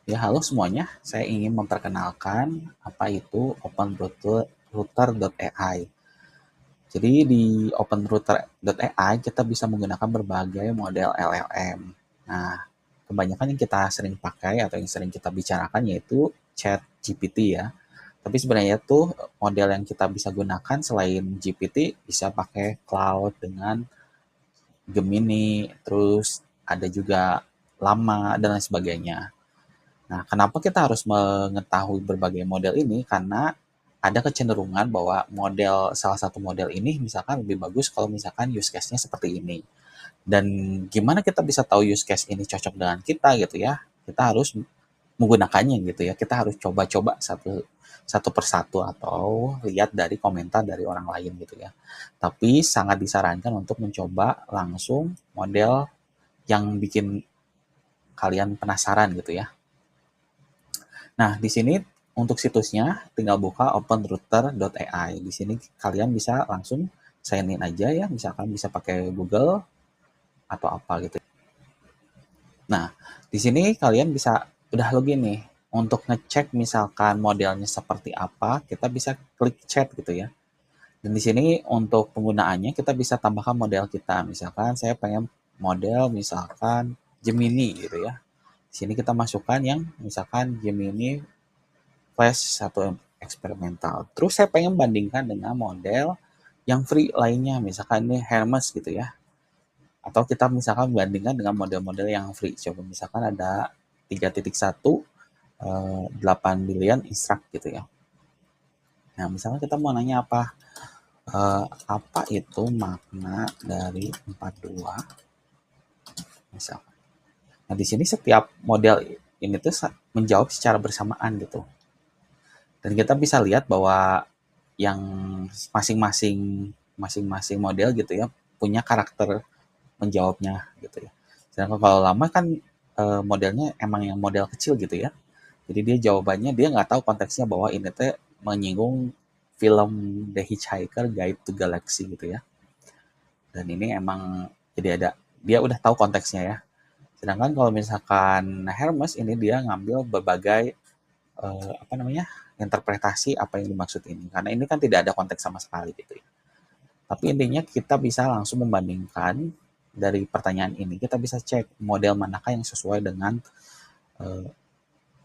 Ya, halo semuanya. Saya ingin memperkenalkan apa itu OpenRouter.ai. Jadi di OpenRouter.ai kita bisa menggunakan berbagai model LLM. Nah, kebanyakan yang kita sering pakai atau yang sering kita bicarakan yaitu ChatGPT ya. Tapi sebenarnya tuh model yang kita bisa gunakan selain GPT bisa pakai cloud dengan Gemini, terus ada juga Llama dan lain sebagainya. Nah, kenapa kita harus mengetahui berbagai model ini? Karena ada kecenderungan bahwa salah satu model ini misalkan lebih bagus kalau misalkan use case-nya seperti ini. Dan gimana kita bisa tahu use case ini cocok dengan kita gitu ya? Kita harus menggunakannya gitu ya. Kita harus coba-coba satu satu persatu atau lihat dari komentar dari orang lain gitu ya. Tapi sangat disarankan untuk mencoba langsung model yang bikin kalian penasaran gitu ya. Nah, di sini untuk situsnya tinggal buka openrouter.ai. Di sini kalian bisa langsung sign in aja ya, misalkan bisa pakai Google atau apa gitu. Nah, di sini kalian bisa udah login nih. Untuk ngecek misalkan modelnya seperti apa, kita bisa klik chat gitu ya. Dan di sini untuk penggunaannya kita bisa tambahkan model kita. Misalkan saya pengen model misalkan Gemini gitu ya. Di sini kita masukkan yang misalkan Gemini Flash satu eksperimental. Terus saya pengen bandingkan dengan model yang free lainnya, misalkan ini Hermes gitu ya. Atau kita misalkan bandingkan dengan model-model yang free. Coba misalkan ada 3.1 8 billion instruct gitu ya. Nah, misalnya kita mau nanya apa itu makna dari 42 misalkan. Nah, di sini setiap model ini tuh menjawab secara bersamaan gitu. Dan kita bisa lihat bahwa yang masing-masing model gitu ya punya karakter menjawabnya gitu ya. Sedangkan kalau lama kan modelnya emang yang model kecil gitu ya. Jadi dia jawabannya dia nggak tahu konteksnya bahwa ini teh menyinggung film The Hitchhiker Guide to Galaxy gitu ya. Dan ini emang jadi ada dia udah tahu konteksnya ya. Sedangkan kalau misalkan Hermes ini dia ngambil berbagai apa namanya interpretasi apa yang dimaksud ini karena ini kan tidak ada konteks sama sekali gitu ya. Tapi intinya kita bisa langsung membandingkan dari pertanyaan ini kita bisa cek model manakah yang sesuai dengan uh,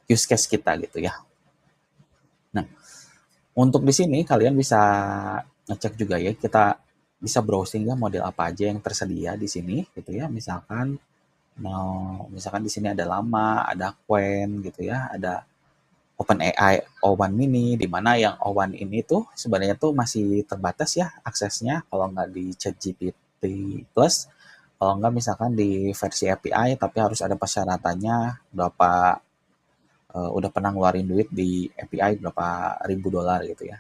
use case kita gitu ya. Nah, untuk di sini kalian bisa ngecek juga ya kita bisa browsing ya model apa aja yang tersedia di sini gitu ya. Misalkan di sini ada Llama, ada Qwen gitu ya, ada OpenAI O1 Mini, di mana yang O1 ini tuh sebenarnya tuh masih terbatas ya aksesnya kalau nggak di ChatGPT Plus, kalau nggak misalkan di versi API, tapi harus ada persyaratannya berapa udah pernah ngeluarin duit di API berapa ribu dolar gitu ya.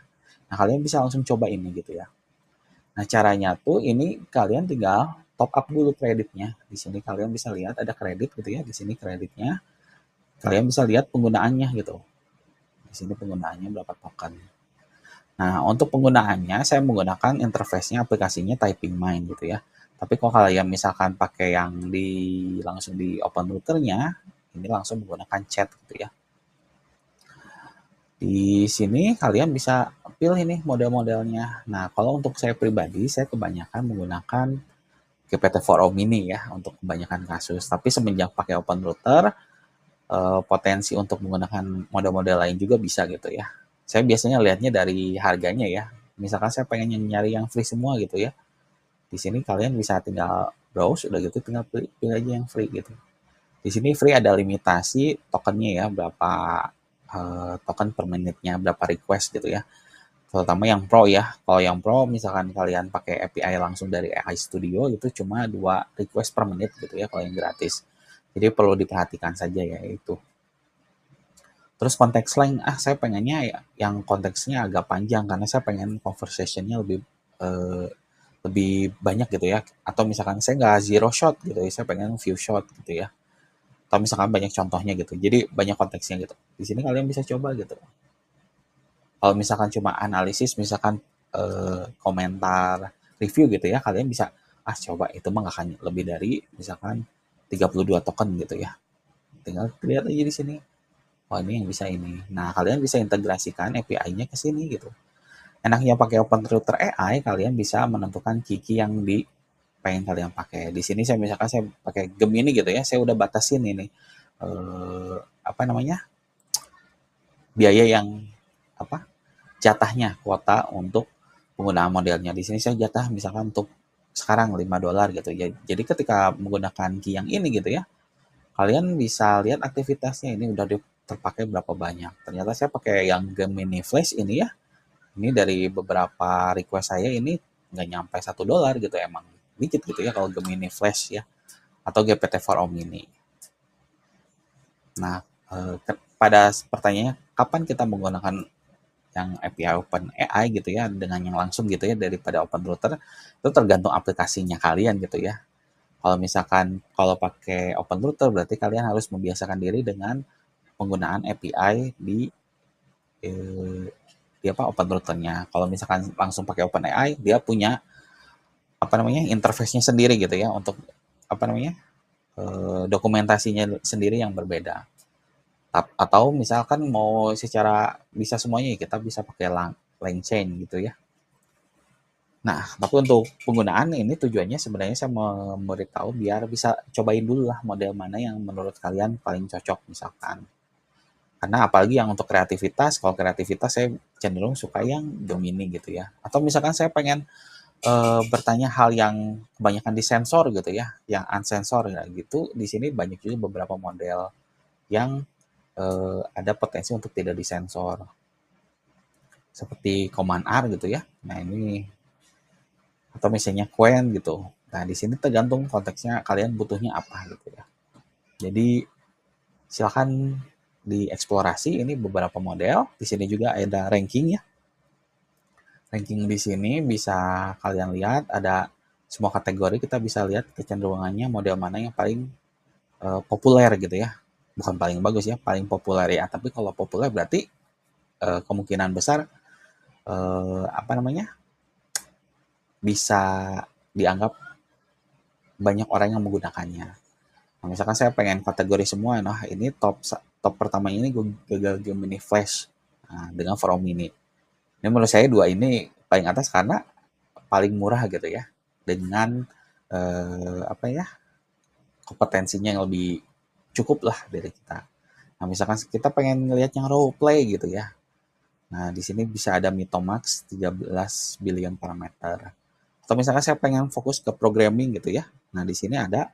Nah kalian bisa langsung coba ini gitu ya. Nah caranya tuh ini kalian tinggal top up dulu kreditnya. Di sini kalian bisa lihat ada kredit gitu ya. Di sini kreditnya. Kalian bisa lihat penggunaannya gitu. Di sini penggunaannya berapa token. Nah, untuk penggunaannya saya menggunakan interface-nya aplikasinya Typing Mind gitu ya. Tapi kalau kalian misalkan pakai yang langsung di open router-nya, ini langsung menggunakan chat gitu ya. Di sini kalian bisa pilih nih model-modelnya. Nah, kalau untuk saya pribadi, saya kebanyakan menggunakan GPT-4o Mini ya untuk kebanyakan kasus. Tapi semenjak pakai open router, potensi untuk menggunakan model-model lain juga bisa gitu ya. Saya biasanya lihatnya dari harganya ya. Misalkan saya pengen nyari yang free semua gitu ya. Di sini kalian bisa tinggal browse, udah gitu tinggal pilih aja yang free gitu. Di sini free ada limitasi tokennya ya, berapa token per menitnya, berapa request gitu ya. Terutama yang pro ya. Kalau yang pro misalkan kalian pakai API langsung dari AI Studio itu cuma 2 request per menit gitu ya kalau yang gratis. Jadi perlu diperhatikan saja ya itu. Terus konteks lain, saya pengennya ya yang konteksnya agak panjang karena saya pengen conversationnya eh, lebih banyak gitu ya. Atau misalkan saya nggak zero shot gitu ya, saya pengen few shot gitu ya. Atau misalkan banyak contohnya gitu. Jadi banyak konteksnya gitu. Di sini kalian bisa coba gitu. Kalau misalkan cuma analisis, misalkan komentar, review gitu ya, kalian bisa coba itu mah nggak akan lebih dari misalkan 32 token gitu ya. Tinggal lihat aja di sini. Oh ini yang bisa ini. Nah kalian bisa integrasikan API-nya ke sini gitu. Enaknya pakai OpenRouter AI, kalian bisa menentukan key yang di pengen kalian pakai. Di sini saya misalkan saya pakai Gemini gitu ya, saya udah batasin ini apa namanya, biaya yang apa, jatahnya kuota untuk penggunaan modelnya. Di sini saya jatah misalkan untuk sekarang $5 gitu ya. Jadi ketika menggunakan key yang ini gitu ya, kalian bisa lihat aktivitasnya ini udah terpakai berapa banyak. Ternyata saya pakai yang Gemini Flash ini ya. Ini dari beberapa request saya ini nggak nyampe $1 gitu, emang dikit gitu ya kalau Gemini Flash ya, atau GPT-4o mini. Nah, pada pertanyaannya kapan kita menggunakan yang API Open AI gitu ya dengan yang langsung gitu ya daripada Open Router, itu tergantung aplikasinya kalian gitu ya. Kalau misalkan kalau pakai Open Router berarti kalian harus membiasakan diri dengan penggunaan API eh, di apa, Open Routernya. Kalau misalkan langsung pakai Open AI, dia punya apa namanya, interface-nya sendiri gitu ya untuk apa namanya, dokumentasinya sendiri yang berbeda. Atau misalkan mau secara bisa semuanya ya kita bisa pakai LangChain gitu ya. Nah, tapi untuk penggunaan ini tujuannya sebenarnya saya mau memberitahu biar bisa cobain dulu lah model mana yang menurut kalian paling cocok misalkan. Karena apalagi yang untuk kreativitas, kalau kreativitas saya cenderung suka yang Gemini gitu ya. Atau misalkan saya pengen bertanya hal yang kebanyakan di sensor gitu ya, yang unsensor ya gitu, di sini banyak juga beberapa model yang ada potensi untuk tidak disensor, seperti Command R gitu ya. Nah ini atau misalnya Qwen gitu. Nah di sini tergantung konteksnya kalian butuhnya apa gitu ya. Jadi silakan dieksplorasi ini beberapa model. Di sini juga ada ranking ya. Ranking di sini bisa kalian lihat ada semua kategori, kita bisa lihat kecenderungannya model mana yang paling populer gitu ya. Bukan paling bagus ya, paling populer ya. Tapi kalau populer berarti kemungkinan besar apa namanya, bisa dianggap banyak orang yang menggunakannya. Nah, misalkan saya pengen kategori semua, nah ini top top pertama ini Google Gemini Flash nah, dengan Pro Mini. Ini menurut saya dua ini paling atas karena paling murah gitu ya, dengan apa ya, kompetensinya yang lebih cukup lah dari kita. Nah misalkan kita pengen ngelihat yang role play gitu ya, nah di sini bisa ada Mitomax 13 billion parameter. Atau misalkan saya pengen fokus ke programming gitu ya, nah di sini ada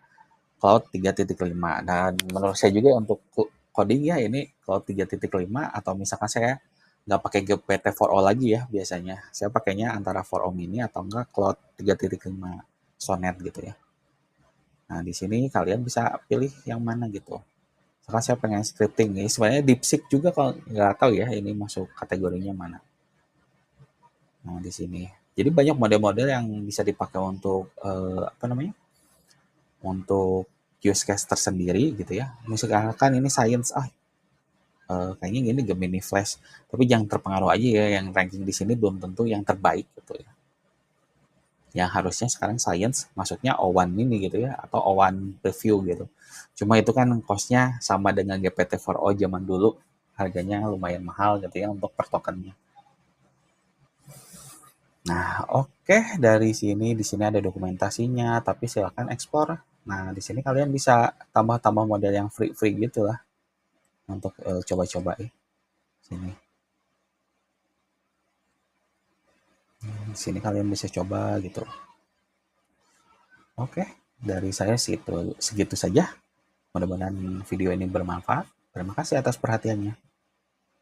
Cloud 3.5. Dan menurut saya juga untuk coding ya ini Cloud 3.5, atau misalkan saya nggak pakai GPT-4o lagi ya biasanya. Saya pakainya antara 4o mini atau enggak Cloud 3.5 Sonnet gitu ya. Nah, di sini kalian bisa pilih yang mana gitu. Misalkan saya pengen scripting nih, sebenarnya DeepSeek juga kalau nggak tahu ya ini masuk kategorinya mana. Nah, di sini. Jadi banyak model-model yang bisa dipakai untuk apa namanya? Untuk use case tersendiri gitu ya. Misalkan ini science, kayaknya ini Gemini Flash. Tapi jangan terpengaruh aja ya, yang ranking di sini belum tentu yang terbaik gitu ya. Yang harusnya sekarang science masuknya O1 mini gitu ya, atau O1 preview gitu. Cuma itu kan costnya sama dengan GPT-4o zaman dulu, harganya lumayan mahal gitu ya untuk per tokennya. Nah, oke, dari sini di sini ada dokumentasinya, tapi silakan ekspor. Nah, di sini kalian bisa tambah-tambah model yang free-free gitu lah untuk coba-coba ya. Sini. Di sini kalian bisa coba gitu. Oke, dari saya segitu saja. Mudah-mudahan video ini bermanfaat. Terima kasih atas perhatiannya.